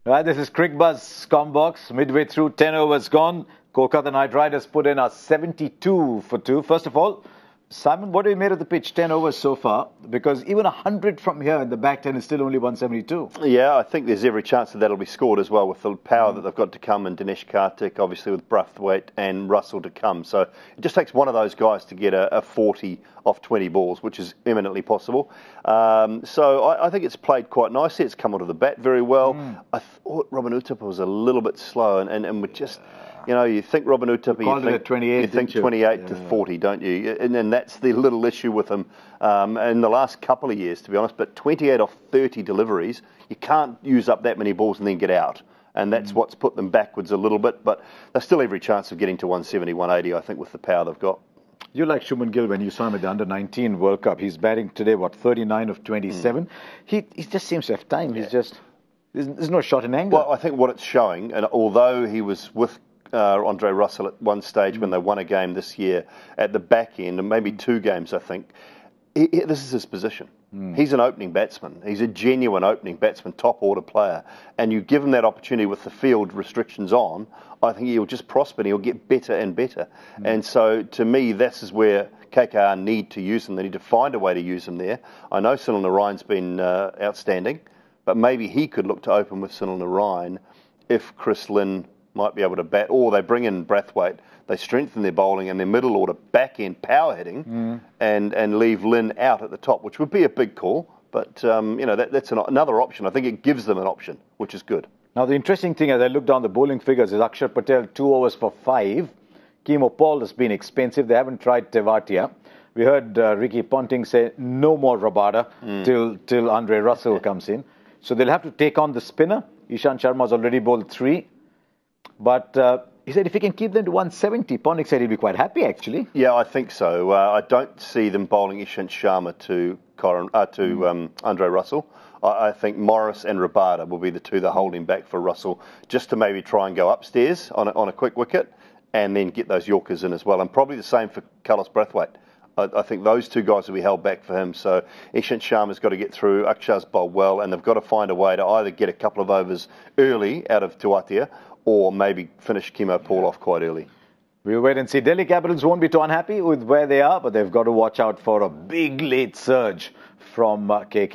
Right, this is Cricbuzz Comm box, midway through, 10 overs gone. Kolkata Knight Riders put in a 72 for 2. First of all, Simon, what have you made of the pitch? 10 overs so far, because even 100 from here in the back 10 is still only 172. Yeah, I think there's every chance that that'll be scored as well with the power that they've got to come, and Dinesh Karthik, obviously with Brathwaite and Russell to come. So it just takes one of those guys to get a 40 off 20 balls, which is eminently possible. So I think it's played quite nicely. It's come onto the bat very well. I thought Robin Uthappa was a little bit slow, and would just... You know, you think Robin Uthappa, you think 28 to 40, don't you? And then that's the little issue with him in the last couple of years, to be honest. But 28 off 30 deliveries, you can't use up that many balls and then get out. And that's what's put them backwards a little bit. But there's still every chance of getting to 170, 180, I think, with the power they've got. You like Shubman Gill when you saw him at the Under-19 World Cup. He's batting today, 39 of 27. He just seems to have time. He's just... There's no shot in anger. Well, I think what it's showing, and although he was with Andre Russell at one stage when they won a game this year at the back end, and maybe two games, I think. This is his position. He's an opening batsman. He's a genuine opening batsman, top order player. And you give him that opportunity with the field restrictions on, I think he'll just prosper and he'll get better and better. And so to me, this is where KKR need to use him. They need to find a way to use him there. I know Sunil Narayan's been outstanding, but maybe he could look to open with Sunil Narayan if Chris Lynn might be able to bat, or they bring in Brathwaite, they strengthen their bowling and their middle order back-end power hitting and leave Lynn out at the top, which would be a big call. But, you know, that's another option. I think it gives them an option, which is good. Now, the interesting thing as I look down the bowling figures is Akshar Patel, 2 overs for 5. Kemo Paul has been expensive. They haven't tried Tewatia. We heard Ricky Ponting say no more Rabada till Andre Russell comes in. So they'll have to take on the spinner. Ishant Sharma's already bowled 3. But he said if he can keep them to 170, Ponting said he'd be quite happy, actually. Yeah, I think so. I don't see them bowling Ishant Sharma to Andre Russell. I think Morris and Rabada will be the two that hold him back for Russell, just to maybe try and go upstairs on a quick wicket and then get those Yorkers in as well. And probably the same for Carlos Brathwaite. I think those two guys will be held back for him. So Ishant Sharma's got to get through. Akshar's bowled well, and they've got to find a way to either get a couple of overs early out of Tewatia or maybe finish Kemo Paul off quite early. We'll wait and see. Delhi Capitals won't be too unhappy with where they are, but they've got to watch out for a big late surge from KKR.